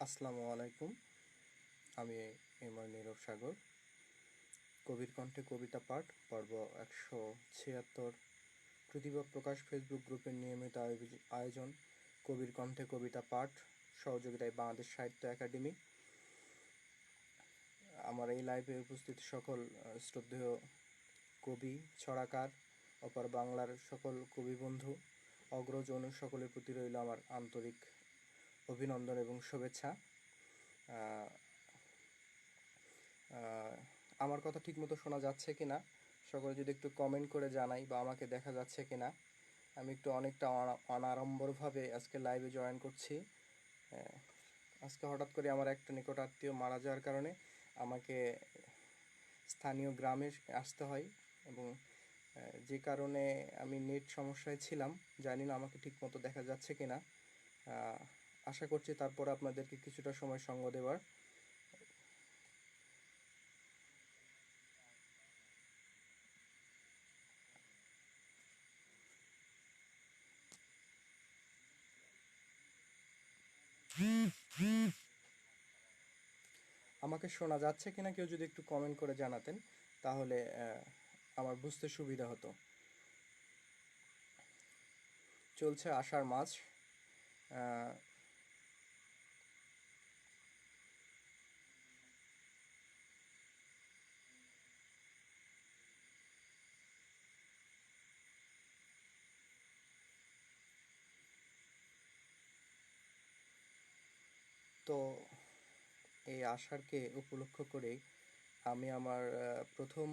আসসালামু আলাইকুম। আমি নীরব সাগর। কবির কণ্ঠে কবিতা পাঠ পর্ব 176। প্রতিভা প্রকাশ ফেসবুক গ্রুপের নিয়মিত আয়োজন কবির কণ্ঠে কবিতা পাঠ, সহযোগিতায় বাংলাদেশ সাহিত্য একাডেমি। আমার এই লাইভে উপস্থিত সকল শ্রদ্ধেয় কবি, ছড়াকার, অপার বাংলার সকল কবি বন্ধু, অগ্রজ অনু সকলের প্রতি রইল আমার আন্তরিক অভিনন্দন এবং শুভেচ্ছা। আমার কথা ঠিকমতো শোনা যাচ্ছে কি না সকলে যদি একটু কমেন্ট করে জানাই, বা আমাকে দেখা যাচ্ছে কি না। আমি একটু অনেকটা অনাড়ম্বরভাবে আজকে লাইভে জয়েন করছি। আজকে হঠাৎ করে আমার একটা নিকট আত্মীয় মারা যাওয়ার কারণে আমাকে স্থানীয় গ্রামে আসতে হয়, এবং যে কারণে আমি নেট সমস্যায় ছিলাম। জানি না আমাকে ঠিকমতো দেখা যাচ্ছে কি না। আশা করছি তারপর আপনাদেরকে কিছুটা সময় সঙ্গ দেওয়ার। আমাকে শোনা যাচ্ছে কিনা কেউ যদি একটু কমেন্ট করে জানাতেন, তাহলে আমার বুঝতে সুবিধা হতো। চলছে আষাঢ় মাস। তো এই আষাঢ়কে উপলক্ষ করে আমি আমার প্রথম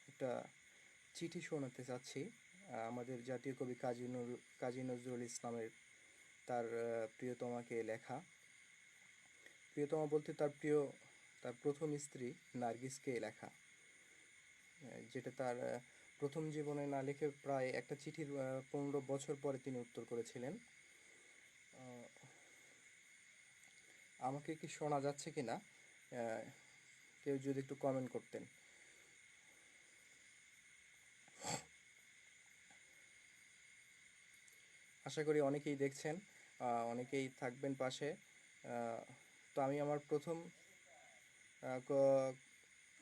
একটা চিঠি শোনাতে চাচ্ছি। আমাদের জাতীয় কবি কাজী নজরুল ইসলামের, তার প্রিয়তমাকে লেখা। প্রিয়তমা বলতে তার প্রথম স্ত্রী নার্গিসকে লেখা, যেটা তার প্রথম জীবনে না লিখে প্রায় একটা চিঠির 15 বছর পরে তিনি উত্তর করেছিলেন। আমাকে কি শোনা যাচ্ছে কি না কেউ যদি একটু কমেন্ট করতেন। আশা করি অনেকেই দেখছেন, অনেকেই থাকবেন পাশে। তো আমি আমার প্রথম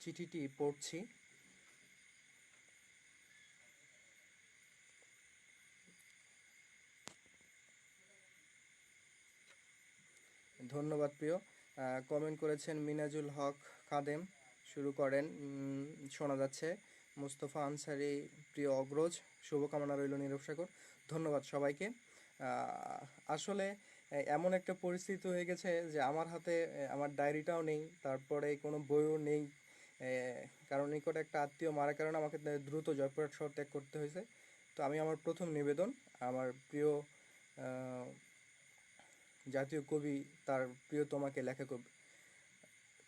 চিঠিটি পড়ছি। ধন্যবাদ প্রিয়। কমেন্ট করেছেন মিনাজুল হক খাদেম, শুরু করেন। শোনা যাচ্ছে। মুস্তফা আনসারি, প্রিয় অগ্রজ, শুভকামনা রইল নীরব সাগর। ধন্যবাদ সবাইকে। আসলে এমন একটা পরিস্থিতি হয়ে গেছে যে আমার হাতে আমার ডায়েরিটাও নেই, তারপরে কোনো বইও নেই। কারণ নিকট একটা আত্মীয় মারার কারণে আমাকে দ্রুত জয়পুরহাট শহর ত্যাগ করতে হয়েছে। তো আমি আমার প্রথম নিবেদন আমার প্রিয় জাতীয় কবি, তার প্রিয়তমাকে লেখা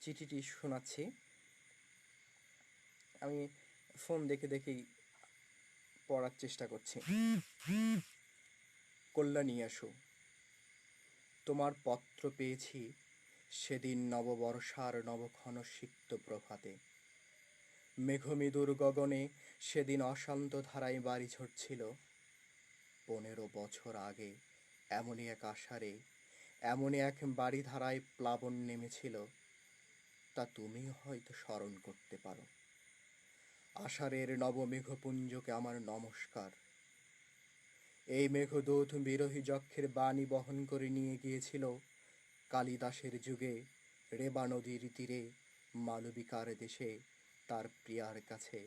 চিঠিটি শোনাচ্ছি। আমি ফোন দেখে দেখেই পড়ার চেষ্টা করছি। কল্যাণী আসো, তোমার পত্র পেয়েছি সেদিন নববর্ষার নবক্ষণ সিক্ত প্রভাতে। মেঘমৃদুর গগনে সেদিন অশান্ত ধারায় বাড়ি ঝরছিল। 15 বছর আগে এমনই এক আষাঢ়ে এমনই এক বাড়ি ধারায় প্লাবন নেমেছিল, তা তুমিও হয়তো স্মরণ করতে পারো। আষাঢ়ের নবমেঘপুঞ্জকে আমার নমস্কার। এই মেঘদূত বিরহী যক্ষের বাণী বহন করে নিয়ে গিয়েছিল কালিদাসের যুগে রেবা নদীর তীরে মালবিকার দেশে তার প্রিয়ার কাছে।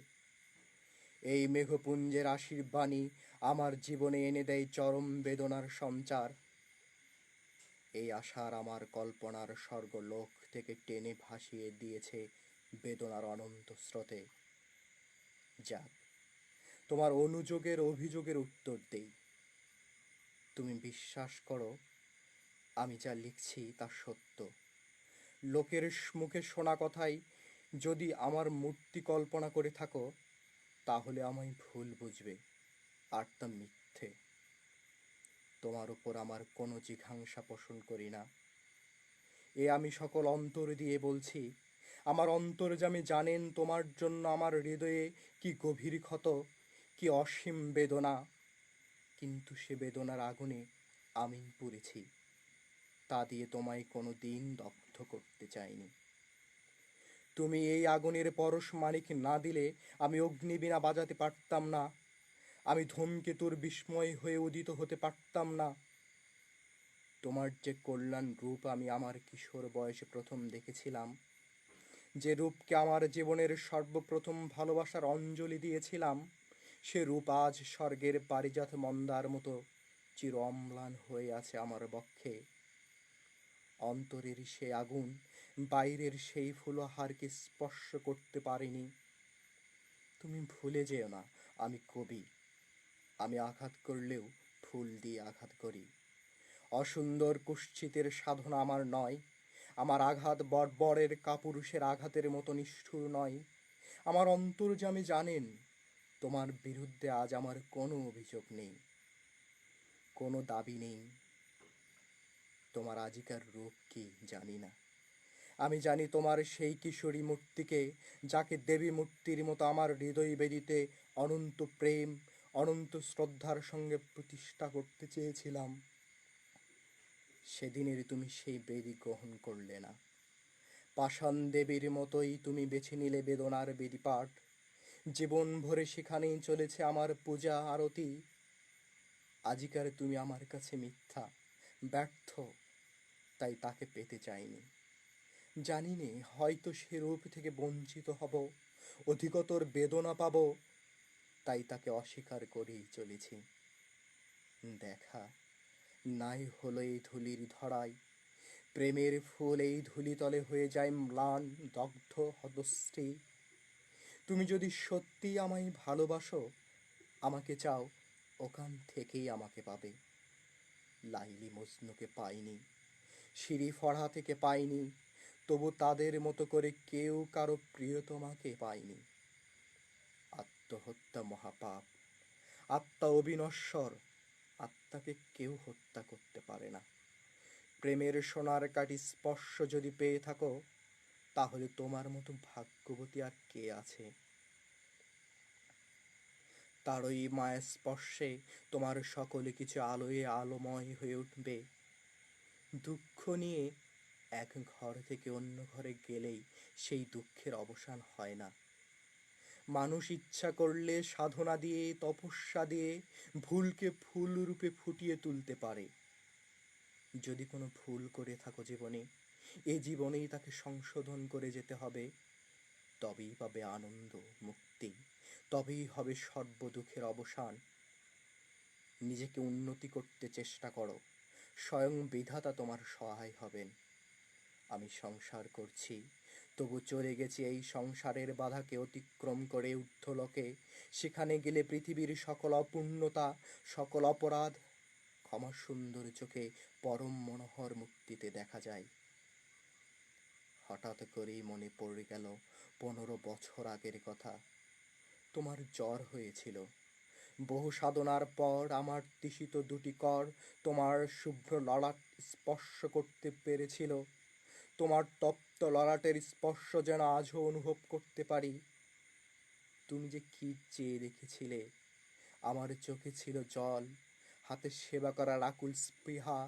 এই মেঘপুঞ্জের আশীর্বাণী আমার জীবনে এনে দেয় চরম বেদনার সঞ্চার। এই আশার আমার কল্পনার স্বর্গলোক থেকে টেনে ভাসিয়ে দিয়েছে বেদনার অনন্ত স্রোতে। যাক, তোমার অনুযোগের অভিযোগের উত্তর দেই। তুমি বিশ্বাস করো, আমি যা লিখছি তা সত্য। লোকের মুখে শোনা কথাই যদি আমার মূর্তি কল্পনা করে থাকো, তাহলে আমায় ভুল বুঝবে, আর তা মিথ্যে। তোমার উপর আমার কোনো জিঘাংসা পোষণ করি না, এ আমি সকল অন্তর দিয়ে বলছি। আমার অন্তর্যামী জানেন তোমার জন্য আমার হৃদয়ে কি গভীর ক্ষত, কি অসীম বেদনা। কিন্তু সে বেদনার আগুনে আমি পুড়েছি। তা দিয়ে তোমায় কোনো দিন দগ্ধ করতে চাইনি। তুমি এই আগুনের পরশমানিক না দিলে আমি অগ্নিবীণা বাজাতে পারতাম না, আমি ধূমকেতুর বিস্ময় হয়ে উদিত হতে পারতাম না। তোমার যে কল্যাণ রূপ আমি আমার কিশোর বয়সে প্রথম দেখেছিলাম, যে রূপকে আমার জীবনের সর্বপ্রথম ভালোবাসার অঞ্জলি দিয়েছিলাম, সে রূপ আজ স্বর্গের পারিজাত মন্দার মতো চির অম্লান হয়ে আছে আমার বক্ষে। অন্তরের সেই আগুন বাইরের সেই ফুলহারকে স্পর্শ করতে পারেনি। তুমি ভুলে যেও না, আমি কবি। আমি আঘাত করলেও ফুল দিয়ে আঘাত করি। অসুন্দর কুৎসিতের সাধনা আমার নয়। আমার আঘাত বর্বরের কাপুরুষের আঘাতের মতো নিষ্ঠুর নয়। আমার অন্তর্যামী জানেন, তোমার বিরুদ্ধে আজ আমার কোনো অভিযোগ নেই, কোনো দাবি নেই। তোমার আজিকার রূপ কি জানি না। আমি জানি তোমার সেই কিশোরী মূর্তিকে, যাকে দেবী মূর্তির মতো আমার হৃদয় বেদিতে অনন্ত প্রেম, অনন্ত শ্রদ্ধার সঙ্গে প্রতিষ্ঠা করতে চেয়েছিলাম। সেদিনের তুমি সেই বেদি গ্রহণ করলে না। পাষাণ দেবীর মতোই তুমি বেছে নিলে বেদনার বেদিপাঠ। জীবন ভরে সেখানেই চলেছে আমার পূজা আরতি। আজিকার তুমি আমার কাছে মিথ্যা, ব্যর্থ, তাই তাকে পেতে চাইনি। জানি নে, হয়তো সে রূপ থেকে বঞ্চিত হব, অধিকতর বেদনা পাব, তাই তাকে অস্বীকার করেই চলেছি। দেখা নাই হলো এই ধুলির ধরায়, প্রেমের ফুল এই ধুলিতলে হয়ে যায় ম্লান, দগ্ধ, হতশ্রী। তুমি যদি সত্যি আমায় ভালোবাসো, আমাকে চাও, ওখান থেকেই আমাকে পাবে। লাইলি মজনুকে পাইনি, শিরি ফড়া থেকে পাইনি, তবু তাদের মতো করে কেউ কারো প্রিয়তমাকে পায়নি। আত্মহত্যা মহাপাপ, আত্মা অবিনশ্বর, আত্মাকে কেউ হত্যা করতে পারে না। প্রেমের সোনার কাঠি স্পর্শ যদি পেয়ে থাকো, তাহলে তোমার মতো ভাগ্যবতী আর কে আছে? তারই মায়া স্পর্শে তোমার সকলে কিছু আলোয় আলোময় হয়ে উঠবে। দুঃখ নিয়ে এক ঘর থেকে অন্য ঘরে গেলেই সেই দুঃখের অবসান হয় না। মানুষ ইচ্ছা করলে সাধনা দিয়ে, তপস্যা দিয়ে ভুলকে ফুল রূপে ফুটিয়ে তুলতে পারে। যদি কোনো ভুল করে থাকো জীবনে, এ জীবনেই তাকে সংশোধন করে যেতে হবে। তবেই পাবে আনন্দ, মুক্তি, তবেই হবে সর্ব দুঃখের অবসান। নিজেকে উন্নতি করতে চেষ্টা করো, স্বয়ং বিধাতা তোমার সহায় হবেন। আমি সংসার করছি, তবু চলে গেছি এই সংসারের বাধাকে অতিক্রম করে ঊর্ধ্বলোকে। সেখানে গেলে পৃথিবীর সকল অপূর্ণতা, সকল অপরাধ ক্ষমা সুন্দর চোখে পরম মনোহর মূর্তিতে দেখা যায়। হঠাৎ করেই মনে পড়ে গেল 15 বছর আগের কথা। তোমার জ্বর হয়েছিল। বহু সাধনার পর আমার তৃষিত দুটি কর তোমার শুভ্র ললাট স্পর্শ করতে পেরেছিল। তোমার তপ্ত ললাটের স্পর্শ যেন আজও অনুভব করতে পারি। তুমি যে কি চেয়ে রেখেছিলে! আমার চোখে ছিল জল, হাতে সেবা করার আকুল স্পৃহা,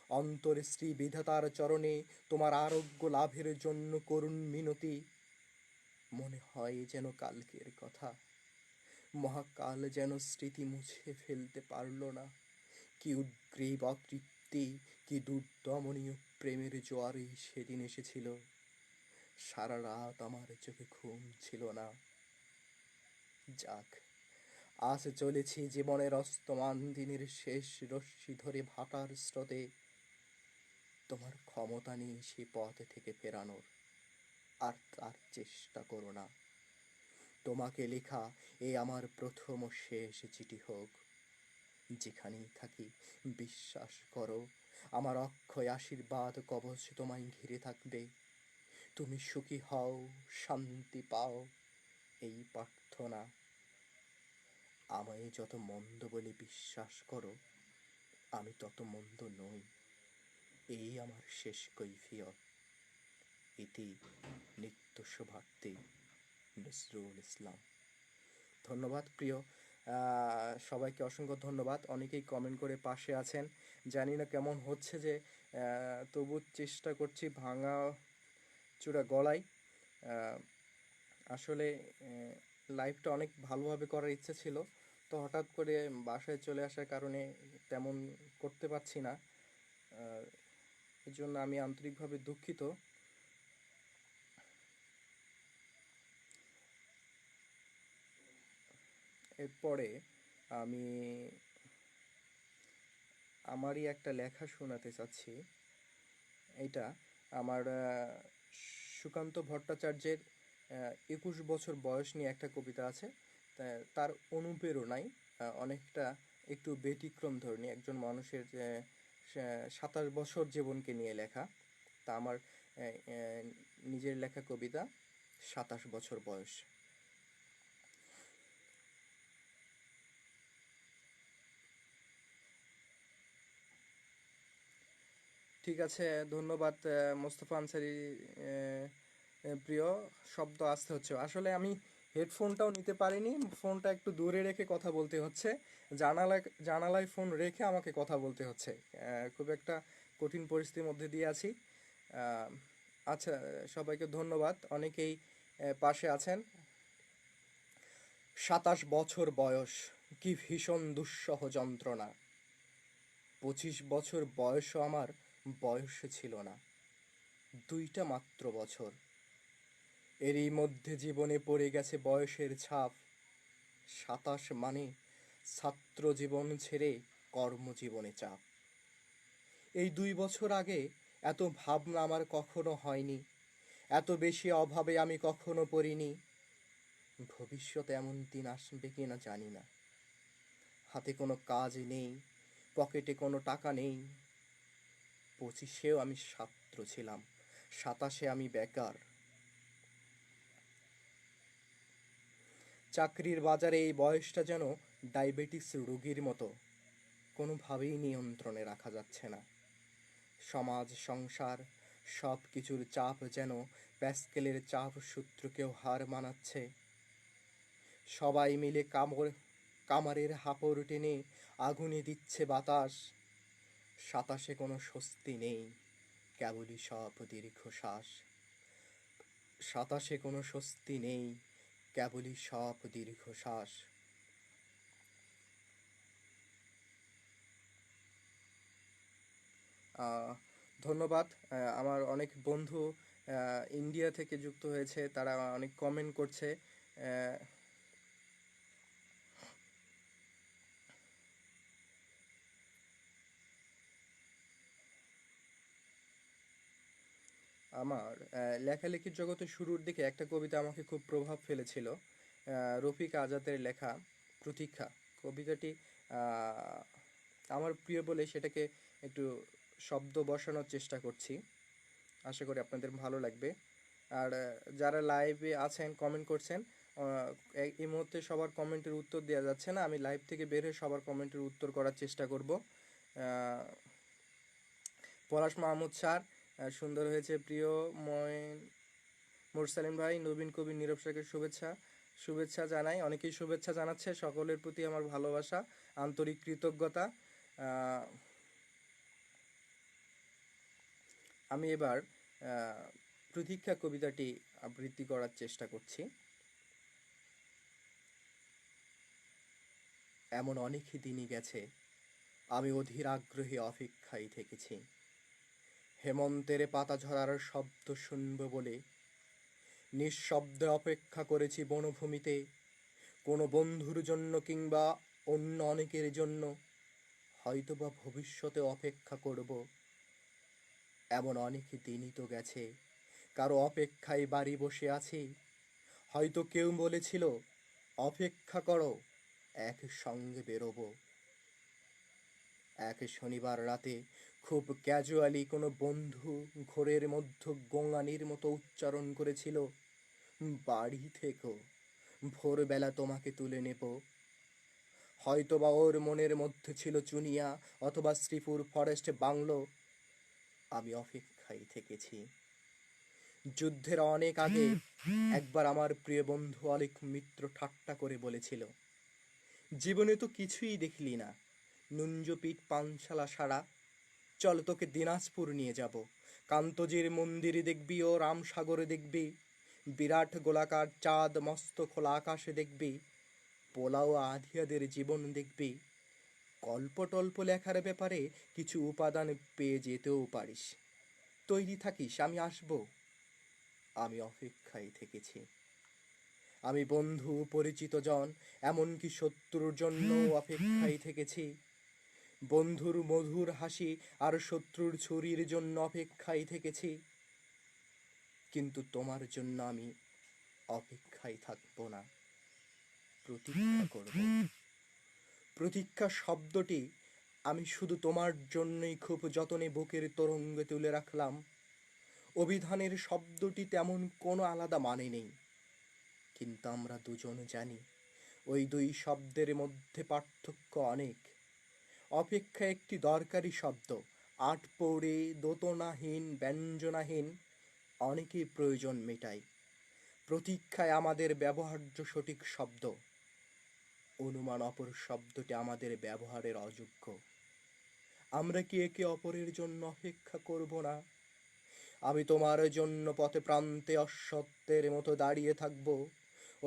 অন্তরে শ্রী বিধাতার চরণে তোমার আরোগ্য লাভের জন্য করুণ মিনতি। মনে হয় যেন কালকের কথা, মহাকাল যেন স্মৃতি মুছে ফেলতে পারল না। কি উদ্গ্রীব অতৃপ্তি, কি দুর্দমনীয় প্রেমের জোয়ারই সেদিন এসেছিল। সারা রাত আমার চোখে ঘুম ছিল না। যাক, আজ চলেছি জীবনের অস্তমান দিনের শেষ রশ্মি ধরে ভাটার স্রোতে। তোমার ক্ষমতা নেই সে পথ থেকে ফেরানোর, আর তার চেষ্টা করো না। তোমাকে লেখা এ আমার প্রথম ও শেষ চিঠি হোক। যেখানেই থাকি, বিশ্বাস করো, আমার অক্ষয় আশীর্বাদ কবচ তোমায় ঘিরে থাকবে। তুমি সুখী হও, শান্তি পাও, এই প্রার্থনা। আমায় যত মন্দ বলে বিশ্বাস করো, আমি তত মন্দ নই, এই আমার শেষ কৈফিয়ত। ইতি নিত্য শোভার্থী নজরুল ইসলাম। ধন্যবাদ প্রিয় সবাইকে অসংখ্য ধন্যবাদ। অনেকেই কমেন্ট করে পাশে আছেন। জানি না কেমন হচ্ছে, যে তবু চেষ্টা করছি ভাঙা চূড়া গলায়। আহ, আসলে লাইভটা অনেক ভালোভাবে করার ইচ্ছে ছিল, তো হঠাৎ করে বাসায় চলে আসার কারণে তেমন করতে পারছি না। এর জন্য আমি আন্তরিকভাবে দুঃখিত। এরপরে আমি আমারই একটা লেখা শোনাতে চাচ্ছি। এটা আমার সুকান্ত ভট্টাচার্যের 21 বছর বয়স নিয়ে একটা কবিতা আছে। তার অনুপ্রেরণায় অনেকটা একটু ব্যতিক্রম ধর্মী একজন মানুষের 27 বছর জীবনকে নিয়ে লেখা। তা আমার নিজের লেখা কবিতা, 27 বছর বয়স। ঠিক আছে, ধন্যবাদ মোস্তফা আনসারি। প্রিয়, শব্দ আসতে হচ্ছে, আসলে আমি হেডফোনটাও নিতে পারিনি, ফোনটা একটু দূরে রেখে কথা বলতে হচ্ছে। জানালায় ফোন রেখে আমাকে কথা বলতে হচ্ছে। খুব একটা কঠিন পরিস্থিতির মধ্যে দিয়ে আছি। আহ, আচ্ছা, সবাইকে ধন্যবাদ, অনেকেই পাশে আছেন। 27 বছর বয়স, কি ভীষণ দুঃসহ যন্ত্রণা। 25 বছর বয়সও আমার বয়স ছিল না, 2টা মাত্র বছর। এরই মধ্যে জীবনে পড়ে গেছে বয়সের ছাপ। 27 মানে ছাত্র জীবন ছেড়ে কর্মজীবনে চাপ। এই 2 বছর আগে এত ভাবনা আমার কখনো হয়নি, এত বেশি অভাবে আমি কখনো পড়িনি। ভবিষ্যতে এমন দিন আসবে কিনা জানি না। হাতে কোনো কাজ নেই, পকেটে কোনো টাকা নেই। 25-এও আমি ছাত্র ছিলাম, 27-এ আমি বেকার। চাকরির বাজারে এই বয়সটা যেন ডায়াবেটিস রোগীর মতো, কোনোভাবেই নিয়ন্ত্রণে রাখা যাচ্ছে না। সমাজ সংসার সব কিছুর চাপ যেন প্যাস্কেলের চাপ সূত্রকেও হার মানাচ্ছে। সবাই মিলে কামারের হাপড় টেনে আগুনে দিচ্ছে বাতাস। 27-এ কোনো স্বস্তি নেই, কেবলই সব দীর্ঘশ্বাস। 27-এ কোনো স্বস্তি নেই, কেবলই সব দীর্ঘশ্বাস। ধন্যবাদ। আমার অনেক বন্ধু ইন্ডিয়া থেকে যুক্ত হয়েছে, তারা অনেক কমেন্ট করছে। আমার লেখালেখির জগতে শুরুর দিকে একটা কবিতা আমাকে খুব প্রভাব ফেলেছিল। রফিক আজাদের লেখা প্রতীক্ষা কবিতাটি আহ, আমার প্রিয় বলে সেটাকে একটু শব্দ বসানোর চেষ্টা করছি। আশা করি আপনাদের ভালো লাগবে। আর যারা লাইভে আছেন, কমেন্ট করছেন, এই মুহূর্তে সবার কমেন্টের উত্তর দেওয়া যাচ্ছে না, আমি লাইভ থেকে বের হয়ে সবার কমেন্টের উত্তর করার চেষ্টা করব। পলাশ মাহমুদ স্যার, সুন্দর হয়েছে প্রিয়। মোরসালিম ভাই, নবীন কবি নীরব স্যারকে শুভেচ্ছা জানাই। অনেকেই শুভেচ্ছা জানাচ্ছে, সকলের প্রতি আমার ভালোবাসা, আন্তরিক কৃতজ্ঞতা। আমি এবার প্রতীক্ষা কবিতাটি আবৃত্তি করার চেষ্টা করছি। এমন অনেকই দিনই গেছে আমি অধীর আগ্রহে অপেক্ষায় থেকেছি। হেমন্তের পাতা ঝরার শব্দ শুনব বলে নিঃশব্দে অপেক্ষা করেছি বনভূমিতে, কোনো বন্ধুর জন্য কিংবা অন্য অনেকের জন্য, হয়তোবা ভবিষ্যতে অপেক্ষা করব। এমন অনেক দিনই তো গেছে, কারো অপেক্ষায় বাড়ি বসে আছি। হয়তো কেউ বলেছিল অপেক্ষা করো, একসঙ্গে বেরোবো। এক শনিবার রাতে খুব ক্যাজুয়ালি কোনো বন্ধু ঘোরের মধ্যে গোঙানির মতো উচ্চারণ করেছিল, বাড়ি থেকো, ভোরবেলা তোমাকে তুলে নেব। হয়তোবা ওর মনের মধ্যে ছিল চুনিয়া অথবা শ্রীপুর ফরেস্ট বাংলো। আমি অপেক্ষায় থেকেছি। যুদ্ধের অনেক আগে একবার আমার প্রিয় বন্ধু অলিক মিত্র ঠাট্টা করে বলেছিল, জীবনে তো কিছুই দেখলি না, নুঞ্জপিঠ পানশালা সারা। চল তোকে দিনাজপুর নিয়ে যাব, কান্তজির মন্দির দেখবি ও রামসাগরে দেখবি, বিরাট গোলাকার চাঁদ মস্ত খোলা আকাশে দেখবি, পোলাও আধিয়াদের জীবন দেখবি। গল্প টল্প লেখার ব্যাপারে কিছু উপাদান পেয়ে যেতেও পারিস। তৈরি থাকিস, আমি আসবো। আমি অপেক্ষায় থেকেছি। আমি বন্ধু পরিচিত জন এমনকি শত্রুর জন্য অপেক্ষায় থেকেছি। বন্ধুর মধুর হাসি আর শত্রুর ছুরির জন্য অপেক্ষায় থেকেছি। কিন্তু তোমার জন্য আমি অপেক্ষায় থাকবো না, প্রতীক্ষা করব। প্রতীক্ষা শব্দটি আমি শুধু তোমার জন্যই খুব যতনে বুকের তরঙ্গে তুলে রাখলাম। অভিধানের শব্দটি তেমন কোনো আলাদা মানে নেই, কিন্তু আমরা দুজন জানি ওই দুই শব্দের মধ্যে পার্থক্য অনেক। অপেক্ষা একটি দরকারি শব্দ, আটপৌরে দোতনাহীন ব্যঞ্জনাহীন, অনেকেই প্রয়োজন মেটায়। প্রতীক্ষায় আমাদের ব্যবহার্য সঠিক শব্দ, অনুমান অপর শব্দটি আমাদের ব্যবহারের অযোগ্য। আমরা কি একে অপরের জন্য অপেক্ষা করব না? আমি তোমার জন্য পথে প্রান্তে অশ্বত্থের মতো দাঁড়িয়ে থাকব,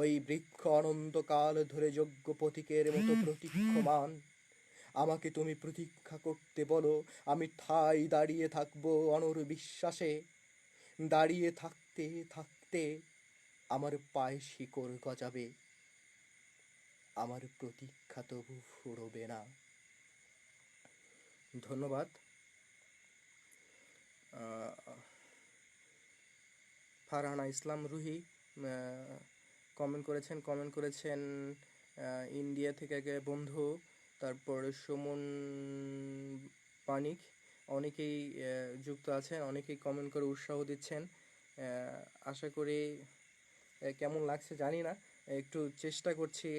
ওই বৃক্ষ অনন্তকাল ধরে যোগ্য প্রতীকের মতো প্রতীক্ষমান। আমাকে তুমি প্রতীক্ষা করতে বলো, আমি ঠাই দাঁড়িয়ে থাকবো অনর বিশ্বাসে। দাঁড়িয়ে থাকতে থাকতে আমার পায়ে শিকড় গজাবে, আমার প্রতীক্ষা তবু ফুরবে না। ধন্যবাদ। ফারহানা ইসলাম রুহি কমেন্ট করেছেন ইন্ডিয়া থেকে এক বন্ধু। তারপর সুমন পানিক, অনেকেই যুক্ত আছেন, অনেকেই কমেন্ট করে উৎসাহ দিচ্ছেন। আশা করি কেমন লাগছে জানি না, একটু চেষ্টা করছি।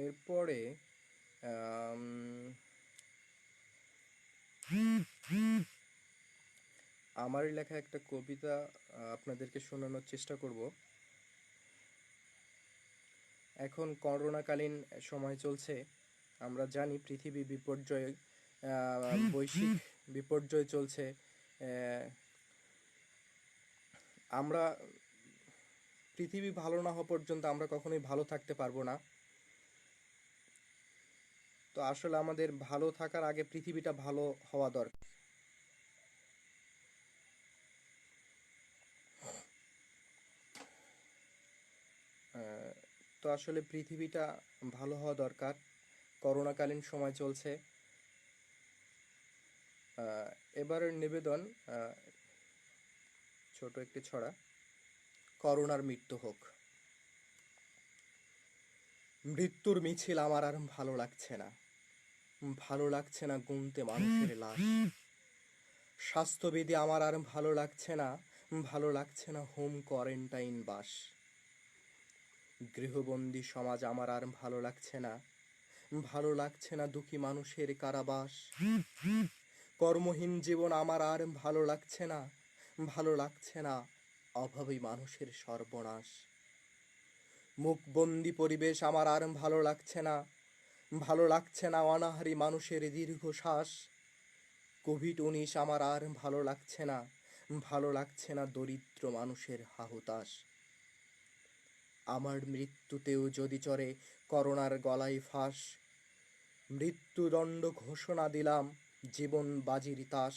এরপরে আমারই লেখা একটা কবিতা আপনাদেরকে শোনানোর চেষ্টা করব। এখন করোনাকালীন সময় চলছে, আমরা জানি পৃথিবী বিপর্যয়, বৈশ্বিক বিপর্যয় চলছে। আমরা পৃথিবী ভালো না হওয়া পর্যন্ত আমরা কখনোই ভালো থাকতে পারবো না। তো আসলে আমাদের ভালো থাকার আগে পৃথিবীটা ভালো হওয়া দরকার। তো আসলে পৃথিবীটা ভালো হওয়া দরকার। করোনাকালীন সময় চলছে। এবারের নিবেদন ছোট একটি ছড়া। করোনার মৃত্যু হোক। মৃত্যুর মিছিল আমার আর ভালো লাগছে না, ভালো লাগছে না গুনতে মানুষের লাশ। স্বাস্থ্যবিধি আমার আর ভালো লাগছে না, ভালো লাগছে না হোম কোয়ারেন্টাইন বাস। গৃহবন্দী সমাজ আমার আর ভালো লাগছে না, ভালো লাগছে না দুঃখী মানুষের কারাবাস। কর্মহীন জীবন আমার আর ভালো লাগছে না, ভালো লাগছে না অভাবী মানুষের সর্বনাশ। মুখবন্দি পরিবেশ আমার আর ভালো লাগছে না, ভালো লাগছে না অনাহারী মানুষের দীর্ঘশ্বাস। কোভিড-19 আমার আর ভালো লাগছে না, ভালো লাগছে না দরিদ্র মানুষের হাহুতাশ। আমার মৃত্যুতেও যদি চড়ে করোনার গলায় ফাঁস, মৃত্যুদণ্ড ঘোষণা দিলাম জীবন বাজির তাস।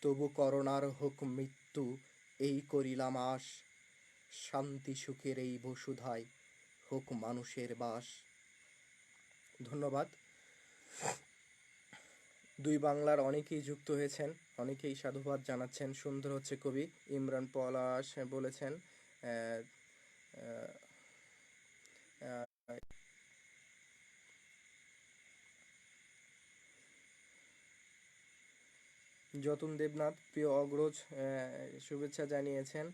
তবু করোনার হোক মৃত্যু এই করিলাম আশ, শান্তি সুখের এই বসুধায় হোক মানুষের বাস। ধন্যবাদ। দুই বাংলার অনেকেই যুক্ত হয়েছেন, অনেকেই সাধুবাদ জানাচ্ছেন। সুন্দর হচ্ছে কবি। ইমরান পলাশ বলেছেন যতন দেবনাথ প্রিয় অগ্রজ শুভেচ্ছা জানিয়েছেন।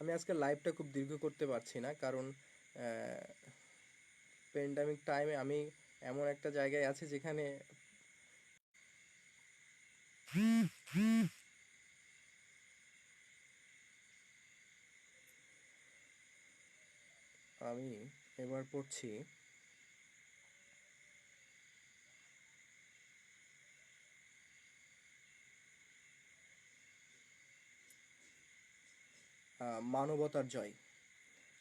আমি আজকে লাইভটা খুব দীর্ঘ করতে পারছি না, কারণ প্যান্ডামিক টাইমে আমি এমন একটা জায়গায় আছি যেখানে আমি এবার পড়ছি মানবতার জয়।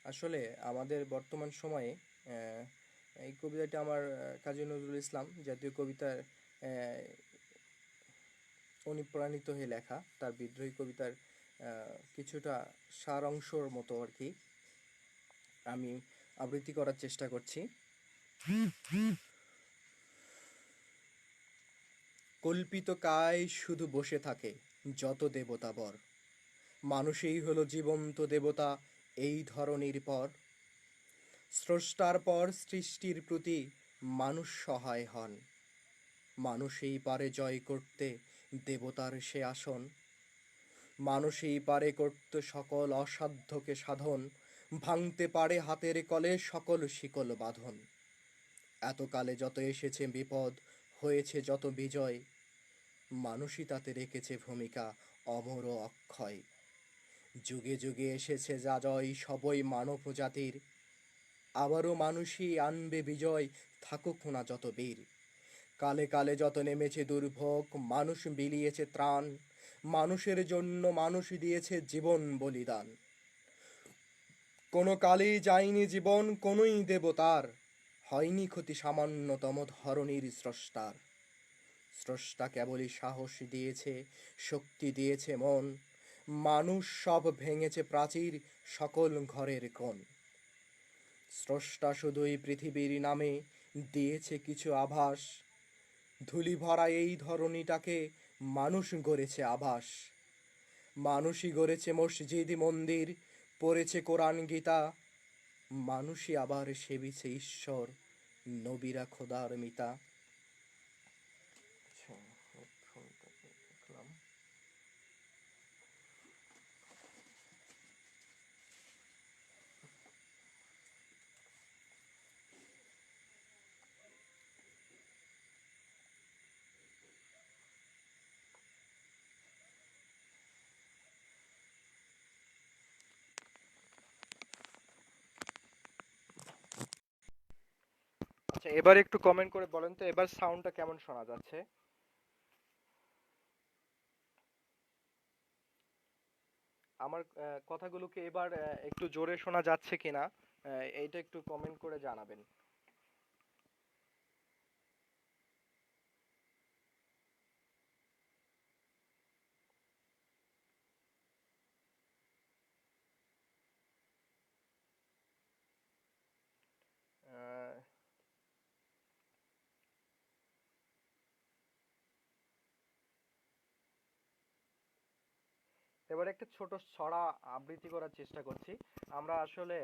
আসলে আমাদের বর্তমান সময়ে আহ, এই কবিতাটি আমার কাজী নজরুল ইসলাম জাতীয় কবিতার অনুপ্রাণিত হয়ে লেখা, তার বিদ্রোহী কবিতার কিছুটা সারাংশর মতো আর কি আমি আবৃত্তি করার চেষ্টা করছি। কল্পিত কায় শুধু বসে থাকে যত দেবতাবর, মানুষই হলো জীবন্ত দেবতা এই ধরনীর পর। স্রষ্টার পর সৃষ্টির প্রতি মানুষ সহায় হন, মানুষই পারে জয় করতে দেবতার সে আসন। মানুষই পারে করতে সকল অসাধ্যকে সাধন, ভাঙতে পারে হাতের কলে সকল শিকল বাঁধন। এতকালে যত এসেছে বিপদ, হয়েছে যত বিজয়, মানুষই তাতে রেখেছে ভূমিকা অমর ও অক্ষয়। যুগে যুগে এসেছে যা জয় সবই মানব জাতির, আবারও মানুষই আনবে বিজয়, থাকুক না যত বীর। কালে কালে যত নেমেছে দুর্ভোগ, মানুষ বিলিয়েছে ত্রাণ, মানুষের জন্য মানুষ দিয়েছে জীবন বলিদান। কোনো কালেই যায়নি জীবন কোনোই দেবতার, হয়নি ক্ষতি সামান্যতম ধরনীর স্রষ্টার। স্রষ্টা কেবলই সাহস দিয়েছে, শক্তি দিয়েছে মন, মানুষ সব ভেঙেছে প্রাচীর সকল ঘরের কোণ। স্রষ্টা শুধুই পৃথিবীর নামে দিয়েছে কিছু আভাস, ধুলি ভরা এই ধরণীটাকে মানুষ গড়েছে আবাস। মানুষই গড়েছে মসজিদ মন্দির, পড়েছে কোরআন গীতা, মানুষই আবার সেবিছে ঈশ্বর, নবীরা খোদার মিতা। আচ্ছা, এবার একটু কমেন্ট করে বলেন তো এবার সাউন্ডটা কেমন শোনা যাচ্ছে। আমার কথাগুলোকে এবার একটু জোরে শোনা যাচ্ছে কিনা এইটা একটু কমেন্ট করে জানাবেন। আহ, এবার একটা ছোট ছড়া আবৃত্তি করার চেষ্টা করছি। আমরা আসলে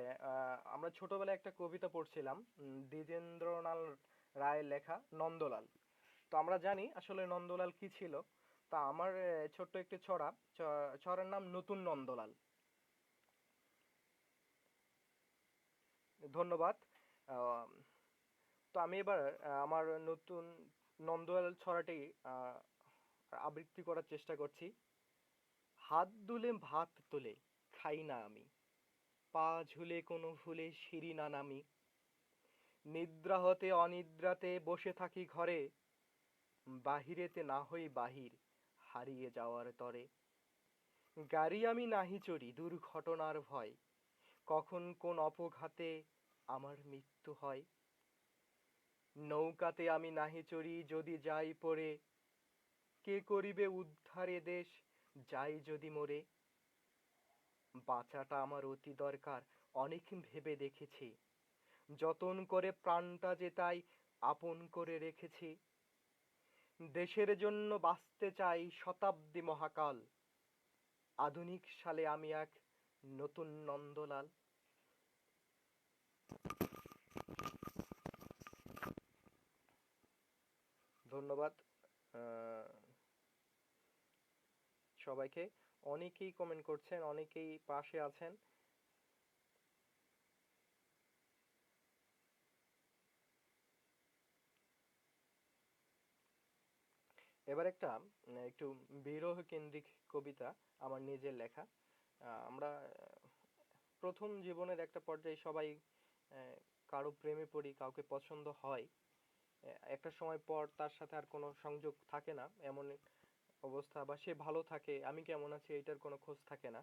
আমরা ছোটবেলায় একটা কবিতা পড়ছিলাম, দ্বিজেন্দ্রলাল রায়ের লেখা নন্দলাল। তো আমরা জানি আসলে নন্দলাল কি ছিল। তা আমার ছোট্ট একটি ছড়া, ছড়ার নাম নতুন নন্দলাল। ধন্যবাদ। আহ, তো আমি এবার আমার নতুন নন্দলাল ছড়াটি আহ, আবৃত্তি করার চেষ্টা করছি। হাত দুলে ভাত তোলে খাই না আমি, পা ঝুলে কোনো ভুলে সিঁড়ি না নামি, নিদ্রা হতে অনিদ্রাতে বসে থাকি ঘরে, বাহিরেতে না হই বাহির হারিয়ে যাওয়ার তরে। গাড়ি আমি নাহি চড়ি দুর্ঘটনার ভয়, কখন কোন অপঘাতে আমার মৃত্যু হয়। নৌকাতে আমি নাহি চড়ি যদি যাই পড়ে, কে করিবে উদ্ধারে দেশ যাই যদি মরে। বাঁচাটা আমার অতি দরকার অনেক ভেবে দেখেছি, যতন করে প্রাণটা যে তাই আপন করে রেখেছি। দেশের জন্য বাঁচতে চাই শতাব্দী মহাকাল, আধুনিক সালে আমি এক নতুন নন্দলাল। ধন্যবাদ সবাইকে। অনেকেই কমেন্ট করছেন, অনেকেই পাশে আছেন। এবার একটা একটু বিরহ কেন্দ্রিক কবিতা, আমার নিজের লেখা। আমরা প্রথম জীবনের একটা পর্যায়ে সবাই কারো প্রেমে পড়ি, কাউকে পছন্দ হয়। একটা সময় পর তার সাথে আর কোনো সংযোগ থাকে না, এমন অবস্থা, বা সে ভালো থাকে, আমি কেমন আছি এইটার কোনো খোঁজ থাকে না।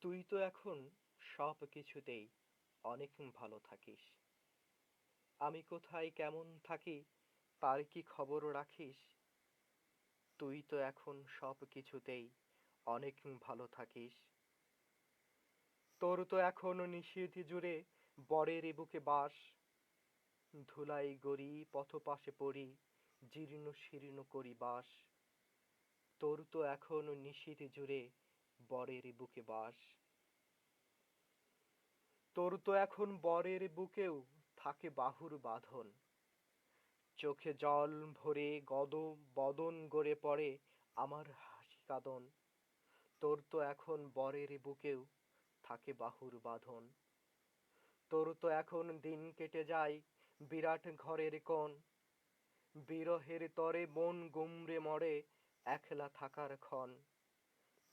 তুই তো এখন সব কিছুতেই অনেক ভালো থাকিস, আমি কোথায় কেমন থাকি তার কি খবর রাখিস? তুই তো এখন সব কিছুতেই অনেক ভালো থাকিস, তোর তো এখন নিশীথ জুড়ে বরের বুকে বাস, ধুলাই গড়ি পথ পাশে পড়ি জীর্ণ শীর্ণ করি বাস, তোর তো এখন নিশীথ জুড়ে বরের বুকে বাস, তোর তো এখন বরের বুকেও থাকে বাহুর বাঁধন, চোখে জল ভরে বদন গড়ে পড়ে আমার হাসি কাঁদন, তোর তো এখন বরের বুকেও থাকে বাহুর বাঁধন, তোর তো এখন দিন কেটে যায় বিরাট ঘরের কোণ, বিরহের তরে মন গুমড়ে মরে একলা থাকার ক্ষণ,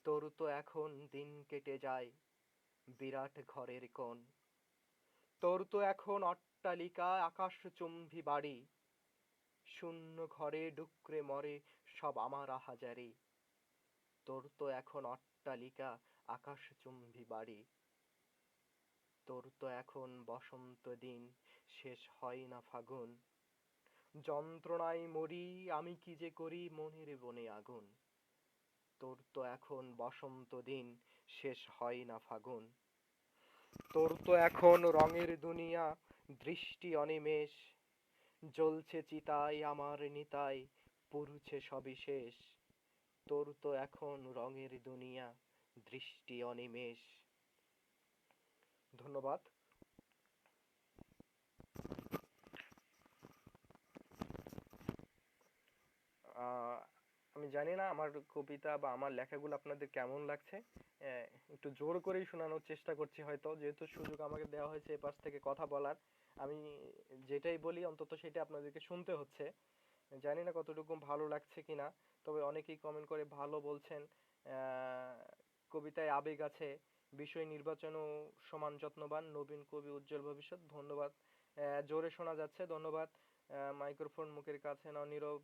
তোর তো এখন দিন কেটে যায় বিরাট ঘরের কোণ, তোর তো এখন অট্টালিকা আকাশচুম্বী বাড়ি, শূন্য ঘরে ডুকরে মরে সব আমার আহাজারি, তোর তো এখন অট্টালিকা আকাশচুম্বী বাড়ি, তোর তো এখন বসন্ত দিন শেষ হয় না ফাগুন, যন্ত্রণায় মরি আমি কি যে করি মনের বনে আগুন, তোর তো এখন বসন্ত দিন শেষ হয় না ফাগুন, তোর তো এখন রঙের দুনিয়া দৃষ্টি অনিমেষ, জ্বলছে চিতায় আমার নিতাই পুড়ছে সবিশেষ, তোর তো এখন রঙের দুনিয়া দৃষ্টি অনিমেষ। ধন্যবাদ। আহ, আমি জানি না আমার কবিতা বা আমার লেখাগুলো আপনাদের কেমন লাগছে। আহ, একটু জোর করেই শোনানোর চেষ্টা করছি, হয়তো যেহেতু সুযোগ আমাকে দেওয়া হয়েছে এপাশ থেকে কথা বলার, আমি যেটাই বলি অন্তত সেটা আপনাদেরকে শুনতে হচ্ছে। জানি না কতটুকু ভালো লাগছে কিনা, তবে অনেকেই কমেন্ট করে ভালো বলছেন। আহ, কবিতায় আবেগ আছে, বিষয় নির্বাচনও সমান যত্নবান, নবীন কবি উজ্জ্বল ভবিষ্যৎ। ধন্যবাদ। জোরে শোনা যাচ্ছে, ধন্যবাদ। মাইক্রোফোন মুখের কাছে নাও, নীরব।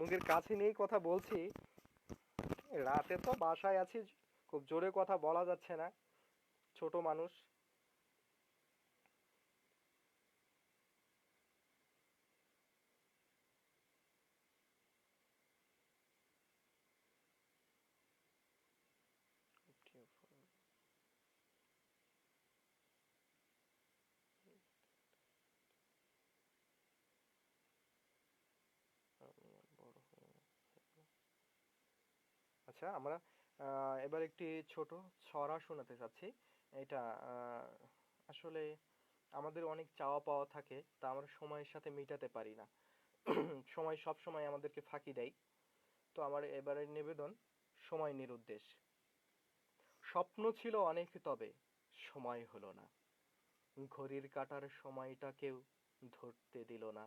মুখের কাছে নিয়েই কথা বলছি, রাতে তো বাসায় আছি, খুব জোরে কথা বলা যাচ্ছে না, ছোট মানুষ। আচ্ছা, আমরা এবার একটি ছোট ছড়া শোনাতে চাচ্ছি। এটা আসলে আমাদের অনেক চাওয়া পাওয়া থাকে, তা আমরা সময়ের সাথে মেটাতে পারি না। সময় সব সময় আমাদেরকে ফাঁকি দেয়। তো আমার এবারের নিবেদন, সময় নিরুদ্দেশ। স্বপ্ন ছিল অনেক, তবে সময় হলো না, ঘড়ির কাঁটার সময়টা কেউ ধরতে দিল না,